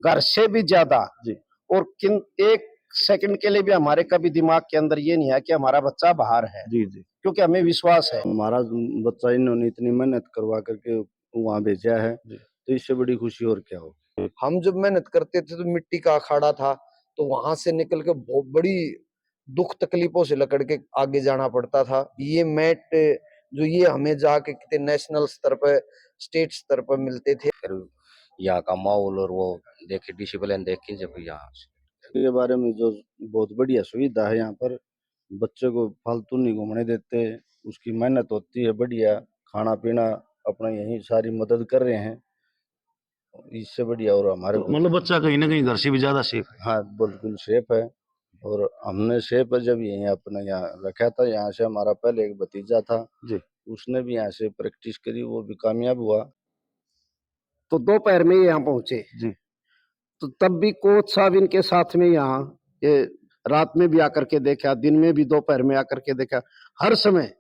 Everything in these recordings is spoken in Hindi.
घर से भी ज्यादा। जी। और किन एक सेकंड के लिए भी हमारे कभी दिमाग के अंदर ये नहीं है कि हमारा बच्चा बाहर है, जी जी। क्योंकि हमें विश्वास है हमारा बच्चा इन्होंने इतनी मेहनत करवा करके वहाँ भेजा है, तो इससे बड़ी खुशी और क्या हो। हम जब मेहनत करते थे तो मिट्टी का अखाड़ा था, तो वहां से निकल के बहुत बड़ी दुख तकलीफों से लकड़ के आगे जाना पड़ता था। ये मैट जो ये हमें जाके कितने नेशनल स्तर पर, स्टेट स्तर पर मिलते थे। यहाँ का माहौल और वो देखे डिसिप्लिन देखे जब यहाँ के बारे में जो बहुत बढ़िया सुविधा है यहाँ पर, बच्चे को फालतू नहीं घूमने देते, उसकी मेहनत होती है बढ़िया, खाना पीना अपना यही सारी मदद कर रहे हैं, इससे बढ़िया और हमारे तो मतलब बच्चा कहीं ना कहीं घर से भी ज्यादा सेफ है। हाँ बिल्कुल सेफ है। और हमने सेफ जब यहीं अपना यहाँ रखा था, यहाँ से हमारा पहले एक भतीजा था जी, उसने भी यहाँ से प्रैक्टिस करी, वो भी कामयाब हुआ। तो दोपहर में यहाँ पहुंचे जी। तो तब भी कोच साहब इनके साथ में यहाँ, ये रात में भी आकर के देखा, दिन में भी दोपहर में आकर के देखा, हर समय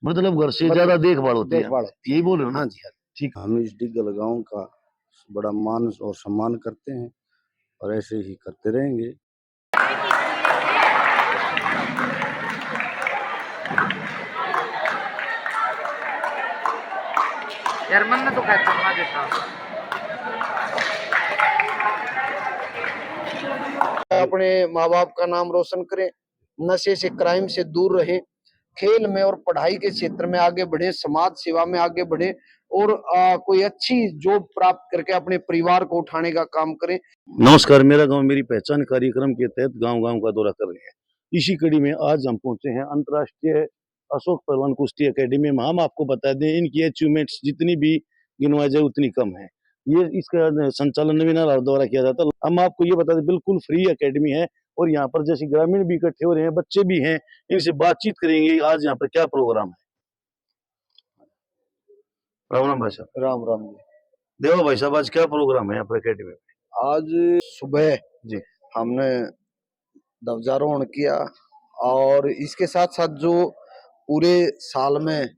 मतलब घर से ज्यादा देखभाल होती है, देखभाल। यही बोल रहे हो ना? हाँ जी, हाँ। ठीक। हम इस डिग्गल गांव का बड़ा मान और सम्मान करते हैं और ऐसे ही करते रहेंगे। यार मन में तो कहता देता अपने माँ बाप का नाम रोशन करें, नशे से, क्राइम से दूर रहे, खेल में और पढ़ाई के क्षेत्र में आगे बढ़े, समाज सेवा में आगे बढ़े और कोई अच्छी जॉब प्राप्त करके अपने परिवार को उठाने का काम करें। नमस्कार, मेरा गांव मेरी पहचान कार्यक्रम के तहत गांव-गांव का दौरा कर रहे हैं। इसी कड़ी में आज हम पहुंचे हैं अंतर्राष्ट्रीय अशोक पहलवान कुश्ती एकेडमी में। हम आपको बता दें इनकी अचीवमेंट्स जितनी भी गिनवाई जाए उतनी कम है। ये इसका संचालन नवीना राव द्वारा किया जाता है। हम आपको ये बता दें बिल्कुल फ्री एकेडमी है और यहाँ पर जैसे ग्रामीण भी इकट्ठे हो रहे हैं, बच्चे भी हैं, इनसे बातचीत करेंगे आज यहाँ पर क्या प्रोग्राम है। राम राम भाई साहब। राम राम जी। देवा भाई साहब, आज क्या प्रोग्राम है यहाँ पर एकेडमी में? आज सुबह जी हमने ध्वजारोहण किया और इसके साथ साथ जो पूरे साल में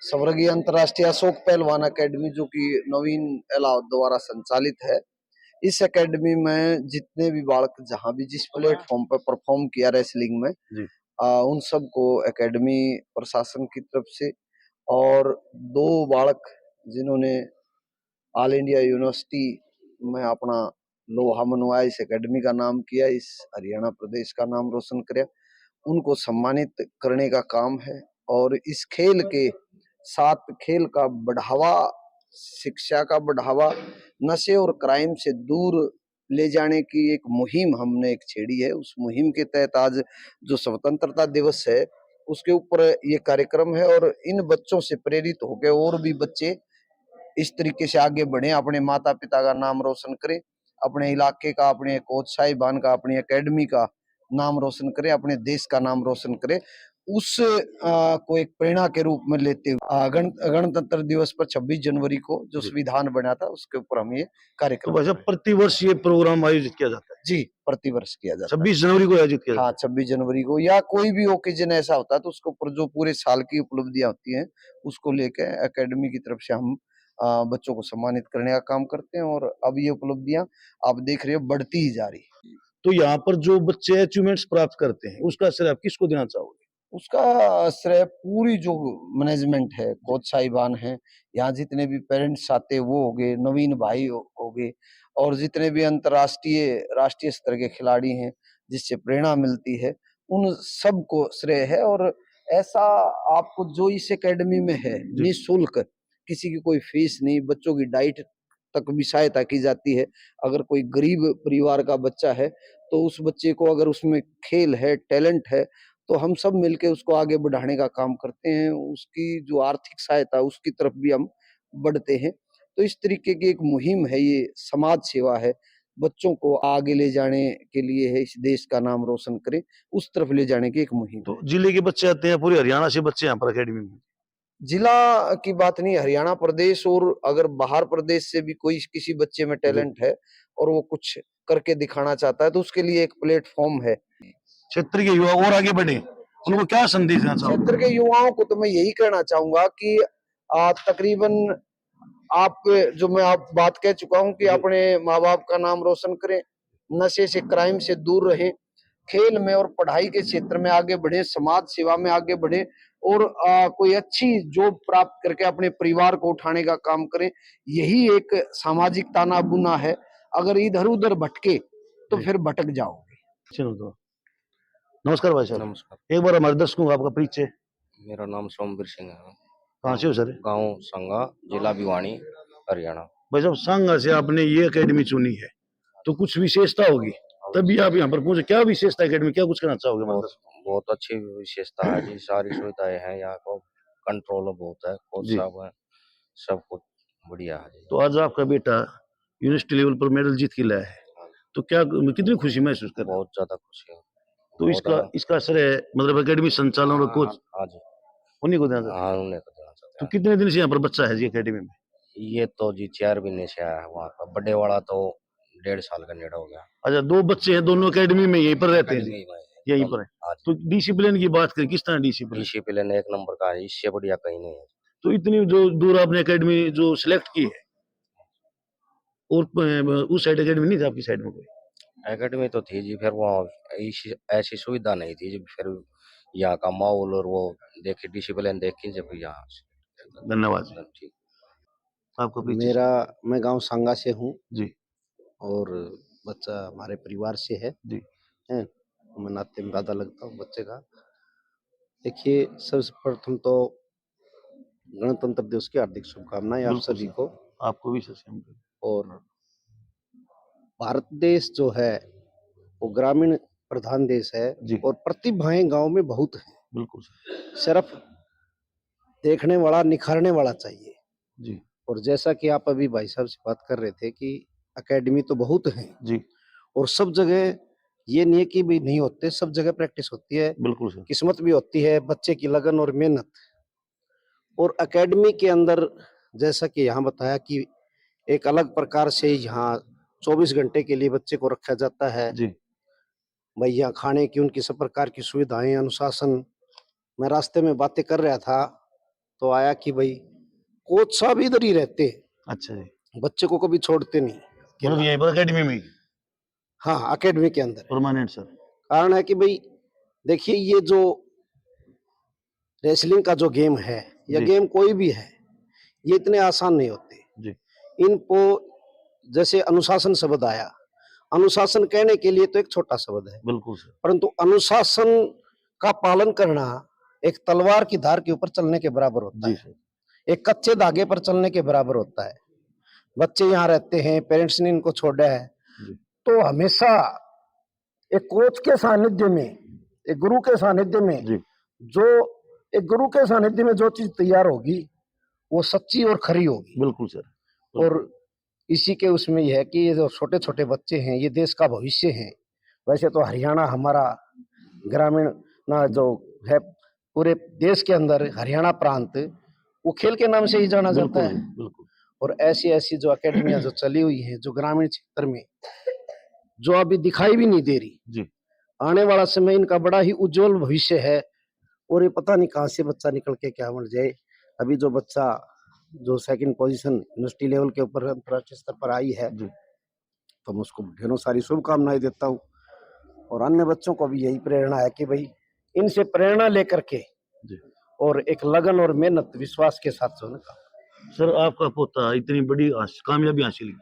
स्वर्गीय अंतर्राष्ट्रीय अशोक पहलवान एकेडमी जो कि नवीन एलाव द्वारा संचालित है, इस एकेडमी में जितने भी बालक जहां भी जिस प्लेटफॉर्म पर परफॉर्म किया रेसलिंग में, उन सबको एकेडमी प्रशासन की तरफ से और 2 बालक जिन्होंने ऑल इंडिया यूनिवर्सिटी में अपना लोहा मनवाया, इस एकेडमी का नाम किया, इस हरियाणा प्रदेश का नाम रोशन किया, उनको सम्मानित करने का काम है। और इस खेल के साथ खेल का बढ़ावा, शिक्षा का बढ़ावा, नशे और क्राइम से दूर ले जाने की एक मुहिम हमने एक छेड़ी है। उस मुहिम के तहत आज जो स्वतंत्रता दिवस है उसके ऊपर ये कार्यक्रम है और इन बच्चों से प्रेरित होकर और भी बच्चे इस तरीके से आगे बढ़े, अपने माता पिता का नाम रोशन करें, अपने इलाके का, अपने कोच साहिबान का, अपनी एकेडमी का नाम रोशन करें, अपने देश का नाम रोशन करें। उस को एक प्रेरणा के रूप में लेते हुए गणतंत्र दिवस पर 26 जनवरी को जो संविधान बना था उसके ऊपर हम ये कार्यक्रम। तो प्रतिवर्ष ये प्रोग्राम आयोजित किया जाता है? जी, प्रतिवर्ष किया जाता है। 26 जनवरी को आयोजित किया जाता है? हाँ, 26 जनवरी को या कोई भी ओकेजन ऐसा होता है तो उसके ऊपर जो पूरे साल की उपलब्धियां होती हैं उसको लेकर एकेडमी की तरफ से हम बच्चों को सम्मानित करने का काम करते हैं और अब ये उपलब्धियां आप देख रहे हो बढ़ती ही जा रही है। तो यहाँ पर जो बच्चे अचीवमेंट्स प्राप्त करते हैं उसका श्रेय आप किसको देना चाहोगे? उसका श्रेय पूरी जो मैनेजमेंट है, कोच साहिबान हैं, यहाँ जितने भी पेरेंट्स आते हैं वो हो गए, नवीन भाई हो गए और जितने भी अंतर्राष्ट्रीय राष्ट्रीय स्तर के खिलाड़ी हैं जिससे प्रेरणा मिलती है, उन सबको श्रेय है। और ऐसा आपको जो इस एकेडमी में है निःशुल्क, किसी की कोई फीस नहीं, बच्चों की डाइट तक भी सहायता की जाती है। अगर कोई गरीब परिवार का बच्चा है तो उस बच्चे को अगर उसमें खेल है, टैलेंट है तो हम सब मिलके उसको आगे बढ़ाने का काम करते हैं। उसकी जो आर्थिक सहायता उसकी तरफ भी हम बढ़ते हैं। तो इस तरीके की एक मुहिम है, ये समाज सेवा है, बच्चों को आगे ले जाने के लिए है, इस देश का नाम रोशन करें उस तरफ ले जाने की एक मुहिम। तो जिले के बच्चे आते हैं, पूरे हरियाणा से बच्चे यहाँ पर एकेडमी में? जिला की बात नहीं, हरियाणा प्रदेश, और अगर बाहर प्रदेश से भी कोई किसी बच्चे में टैलेंट है और वो कुछ करके दिखाना चाहता है तो उसके लिए एक प्लेटफॉर्म है। क्षेत्र के युवा और आगे बढ़े, उनको क्या संदेश देना चाहोगे? क्षेत्र के युवाओं को तो मैं यही कहना चाहूंगा कि तकरीबन आप जो मैं आप बात कह चुका हूं कि अपने माँ बाप का नाम रोशन करें, नशे से क्राइम से दूर रहे, खेल में और पढ़ाई के क्षेत्र में आगे बढ़े, समाज सेवा में आगे बढ़े और कोई अच्छी जॉब प्राप्त करके अपने परिवार को उठाने का काम करें। यही एक सामाजिक ताना बुना है। अगर इधर उधर भटके तो फिर भटक जाओगे। चलो तो नमस्कार भाई साहब, नमस्कार। एक बार हमारे दर्शकों को आपका परिचय। मेरा नाम सोमवीर सिंह है। कहाँ से हो सर? गांव संगा, जिला भिवानी, हरियाणा। भाई साहब, संघ से आपने ये एकेडमी चुनी है तो कुछ विशेषता होगी, तभी आप यहाँ पर पहुंचे। क्या विशेषता एकेडमी, क्या कुछ कहना चाहोगे हमारे दर्शकों को? बहुत अच्छी विशेषता है जी, सारी सुविधाएं हैं यहाँ को, कंट्रोल बहुत है, कोच जी। साहब है, सब कुछ बढ़िया है जी। तो आज आपका बेटा यूनिवर्सिटी लेवल पर मेडल जीत के लाया है, तो क्या कितनी खुशी महसूस कर रहे हैं? बहुत ज्यादा खुशी है। तो बहुत इसका श्रेय मतलब एकेडमी संचालन और कोच हाँ जी, उन्हीं को देना चाहते हैं। हाँ उन्हें को देना चाहते तो हैं। कितने दिन से यहाँ पर बच्चा है जी एकेडमी में? ये तो जी 4 महीने से आया है वहाँ पर, बड़े वाला तो 1.5 साल का नेड़ा हो गया। अच्छा, 2 बच्चे हैं, दोनों एकेडमी में यहीं पर रहते हैं जी? एकेडमी में यहीं पर है। हाँ जी। तो डिसिप्लिन की बात करें, किस तरह डिसिप्लिन? डिसिप्लिन एक नंबर का है, इससे बढ़िया कहीं नहीं है। तो इतनी जो दूर आपने एकेडमी जो सिलेक्ट की है, और उस साइड एकेडमी नहीं था आपकी साइड में कोई? एकेडमी तो थी जी, फिर वहाँ ऐसी सुविधा नहीं थी जी, फिर यहाँ का माहौल और वो देखे, डिसिप्लिन देख के जब यहाँ से। धन्यवाद जी। ठीक। आपका परिचय? मेरा मैं गांव सांगा से हूँ जी और बच्चा हमारे परिवार से है। जी हैं, मैं नाते में दादा लगता हूँ बच्चे का। देखिए, सबसे प्रथम तो गणतंत्र दिवस की हार्दिक शुभकामनाएं आप बिल्कुल सभी सर। को। आपको भी सर। और भारत देश जो है वो ग्रामीण प्रधान देश है जी और प्रतिभाएं गांव में बहुत हैं। बिल्कुल सर। सिर्फ देखने वाला, निखारने वाला चाहिए। जी और जैसा कि आप अभी भाई साहब से बात कर रहे थे कि एकेडमी तो बहुत हैं जी और सब जगह ये नहीं है कि भी नहीं होते, सब जगह प्रैक्टिस होती है, बिल्कुल सर। किस्मत भी होती है, बच्चे की लगन और मेहनत। और एकेडमी के अंदर जैसा कि यहाँ बताया कि एक अलग प्रकार से यहाँ 24 घंटे के लिए बच्चे को रखा जाता है। जी भाई यहाँ खाने की उनकी सब प्रकार की सुविधाएं, अनुशासन। मैं रास्ते में बातें कर रहा था तो आया कि भाई कोच साहब इधर ही रहते, अच्छा जी, बच्चे को कभी छोड़ते नहीं। मतलब यहीं पर एकेडमी में हाँ, एकेडमी के अंदर परमानेंट सर? कारण है कि भाई देखिए, ये जो रेसलिंग का जो गेम है या जी। गेम कोई भी है, ये इतने आसान नहीं होते। जी इनको जैसे अनुशासन शब्द आया, अनुशासन कहने के लिए तो एक छोटा शब्द है, बिल्कुल सर। परंतु अनुशासन का पालन करना एक तलवार की धार के ऊपर चलने के बराबर होता जी है, सर। एक कच्चे धागे पर चलने के बराबर होता है। बच्चे यहाँ रहते हैं, पेरेंट्स ने इनको छोड़ा है, जी तो हमेशा एक कोच के सानिध्य में, एक गुरु के सानिध्य में, जी जो एक गुरु के सानिध्य में जो चीज तैयार होगी वो सच्ची और खरी होगी। बिल्कुल सर। और इसी के उसमें यह है कि ये जो छोटे छोटे बच्चे हैं ये देश का भविष्य हैं। वैसे तो हरियाणा हमारा ग्रामीण ना जो है पूरे देश के अंदर हरियाणा प्रांत वो खेल के नाम से ही जाना जाता बिल्कुल है। बिल्कुल। और ऐसी ऐसी जो अकेडमियां जो चली हुई हैं जो ग्रामीण क्षेत्र में जो अभी दिखाई भी नहीं दे रही, जी आने वाला समय इनका बड़ा ही उज्जवल भविष्य है। और ये पता नहीं कहाँ से बच्चा निकल के क्या बन जाए। अभी जो बच्चा जो सेकंड पोजीशन यूनिवर्सिटी लेवल के ऊपर अंतर्राष्ट्रीय स्तर पर आई है, जी तो मैं उसको ढेरों सारी शुभकामनाएं देता हूँ। और अन्य बच्चों को भी यही प्रेरणा है कि भाई इनसे प्रेरणा लेकर के जी। और एक लगन और मेहनत विश्वास के साथ जो है ना। सर, आपका पोता इतनी बड़ी कामयाबी हासिल की,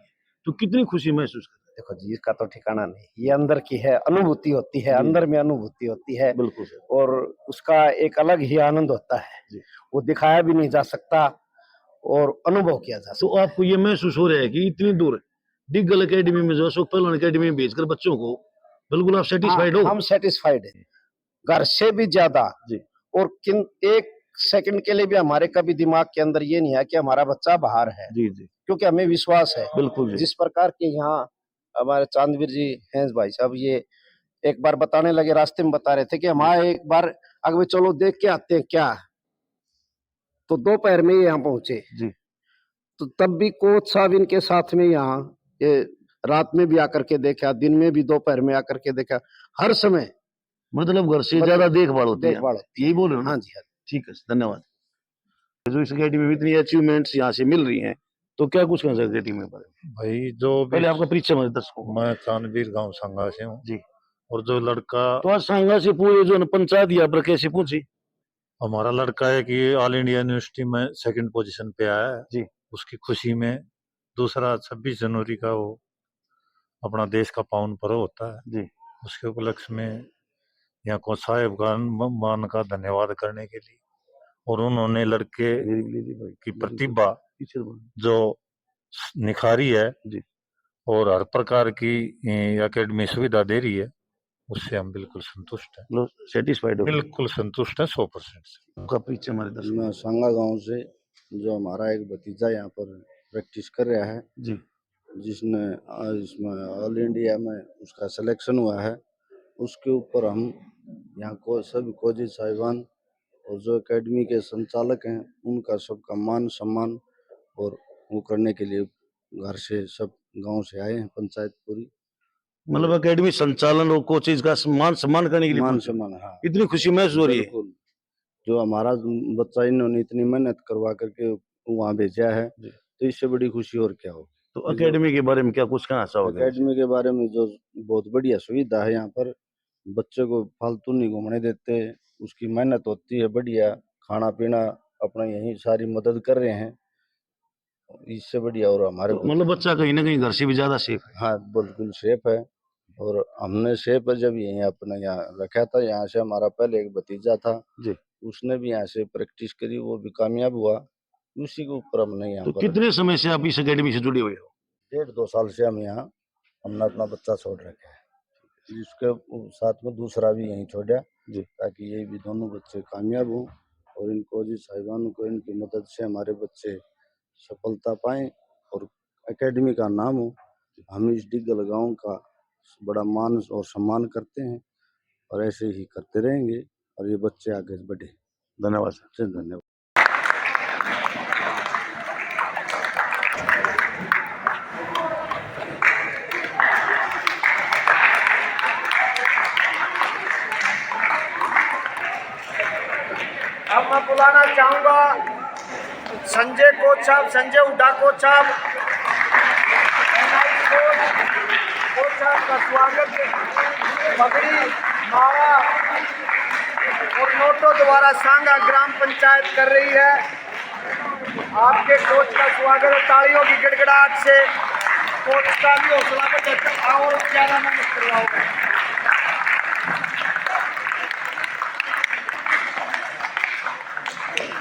तो कितनी खुशी महसूस कर? देखो जी, इसका तो ठिकाना नहीं, ये अंदर की है, अनुभूति होती है, अंदर में अनुभूति होती है। बिल्कुल सर। और उसका एक अलग ही आनंद होता है, जी। वो दिखाया भी नहीं जा सकता और अनुभव किया जा सकता। तो आपको ये महसूस हो रहा है कि इतनी दूर डिग्गल एकेडमी में जो अशोक पहलवान एकेडमी में भेजकर बच्चों को बिल्कुल आप सेटिस्फाइड हो? हम सेटिस्फाइड है, घर से भी ज्यादा। जी। और एक सेकंड के लिए भी हमारे कभी दिमाग के अंदर ये नहीं है कि हमारा बच्चा बाहर है। जी जी, क्योंकि हमें विश्वास है। बिल्कुल जी। जिस प्रकार के यहाँ हमारे चांदवीर जी हैं भाई साहब, ये एक बार बताने लगे, रास्ते में बता रहे थे कि हमारे एक बार अगर चलो देख के आते हैं क्या, तो दोपहर में यहाँ पहुंचे जी तो तब भी कोच साहब इनके साथ में यहाँ ये रात में भी आकर के देखा, दिन में भी दोपहर में आकर के देखा, हर समय मतलब घर से ज्यादा देखभाल होती है, यही बोल रहे हो ना? हाँ जी, हाँ। ठीक है, धन्यवाद। जो इस अकेडमी में इतनी अचीवमेंट्स यहाँ से मिल रही हैं, तो क्या कुछ कहना चाहिए टीम के बारे में? भाई जो भी पहले आपका परिचय मेरे दर्शकों को। मैं कानवीर गांव संगा से हूँ जी। और जो लड़का तो आज सांगा से पूरे जो है ना पंचायत यहाँ पर कैसे पहुंची? हमारा लड़का है कि ऑल इंडिया यूनिवर्सिटी में सेकंड पोजीशन पे आया है जी। उसकी खुशी में दूसरा 26 जनवरी का वो अपना देश का पावन पर्व होता है जी। उसके उपलक्ष्य में यहाँ को साहेब का मान का धन्यवाद करने के लिए और उन्होंने लड़के की प्रतिभा जो निखारी है जी। और हर प्रकार की एकेडमी सुविधा दे रही है उससे हम बिल्कुल संतुष्ट हैं। सेटिस्फाइड हो? बिल्कुल संतुष्ट है 100% से। आपका परिचय हमारे दर्शकों मैं सांगा गांव से जो हमारा एक भतीजा यहाँ पर प्रैक्टिस कर रहा है जी। जिसने इसमें ऑल इंडिया में उसका सिलेक्शन हुआ है उसके ऊपर हम यहाँ को सभी कोचिज साहिबान और जो एकेडमी के संचालक हैं उनका सबका मान सम्मान और वो करने के लिए घर से सब गांव से आए हैं पंचायत पूरी मतलब एकेडमी संचालन और कोचेज का मान सम्मान करने के लिए मान पहुंचे। सम्मान। हाँ इतनी खुशी महसूस हो रही है। बिल्कुल जो हमारा बच्चा इन्होंने इतनी मेहनत करवा करके वहाँ भेजा है तो इससे बड़ी खुशी और क्या हो। तो एकेडमी के बारे में क्या कुछ कहना चाहोगे? एकेडमी के बारे में जो बहुत बढ़िया सुविधा है यहाँ पर बच्चे को फालतू नहीं घूमने देते उसकी मेहनत होती है बढ़िया खाना पीना अपना यही सारी मदद कर रहे हैं इससे बढ़िया और हमारे तो मतलब बच्चा कहीं ना कहीं घर से भी ज्यादा सेफ है। हाँ बिल्कुल सेफ है और हमने सेफ जब यहीं अपना यहाँ रखा था यहाँ से हमारा पहले एक भतीजा था जी। उसने भी यहाँ से प्रैक्टिस करी वो भी कामयाब हुआ उसी के ऊपर हमने यहाँ तो पर कितने समय से आप इस एकेडमी से जुड़े हुए हो? 1.5-2 साल से हम यहाँ हमने अपना बच्चा छोड़ रखे है इसके साथ में दूसरा भी यहीं छोड़ा जी। ताकि ये भी दोनों बच्चे कामयाब हों और इन कोचिज साहिबानों को इनकी मदद से हमारे बच्चे सफलता पाएं और एकेडमी का नाम हो। हम इस डिग्गल गांव का बड़ा मान और सम्मान करते हैं और ऐसे ही करते रहेंगे और ये बच्चे आगे बढ़े। धन्यवाद सर। धन्यवाद। अब मैं बुलाना चाहूंगा संजय कोच साहब, संजय हुड्डा कोच साहब, कोच साहब का स्वागत पगड़ी माला और नोटों द्वारा सांगा ग्राम पंचायत कर रही है। आपके कोच का स्वागत है तालियों की गड़गड़ाहट से। कोच का भी हौसला बढ़ाकर और ज्यादा मेहनत करवाओगे।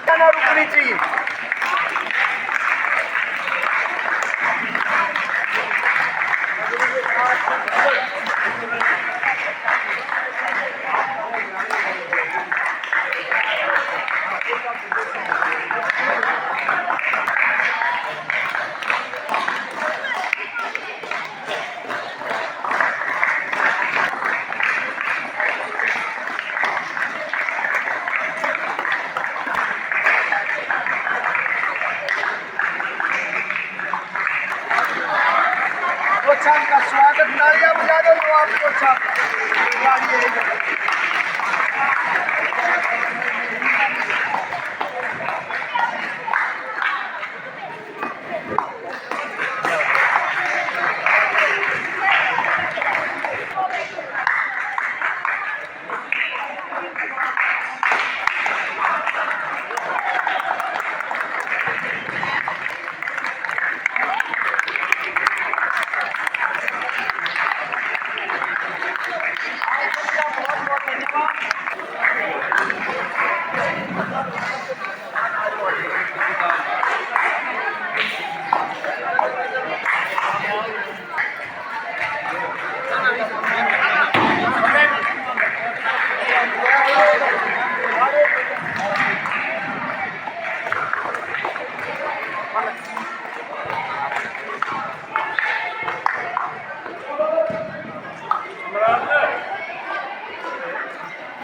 ना रुकनी चाहिए। कोच का स्वागत तालियां बजा दो तो आपको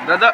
दादा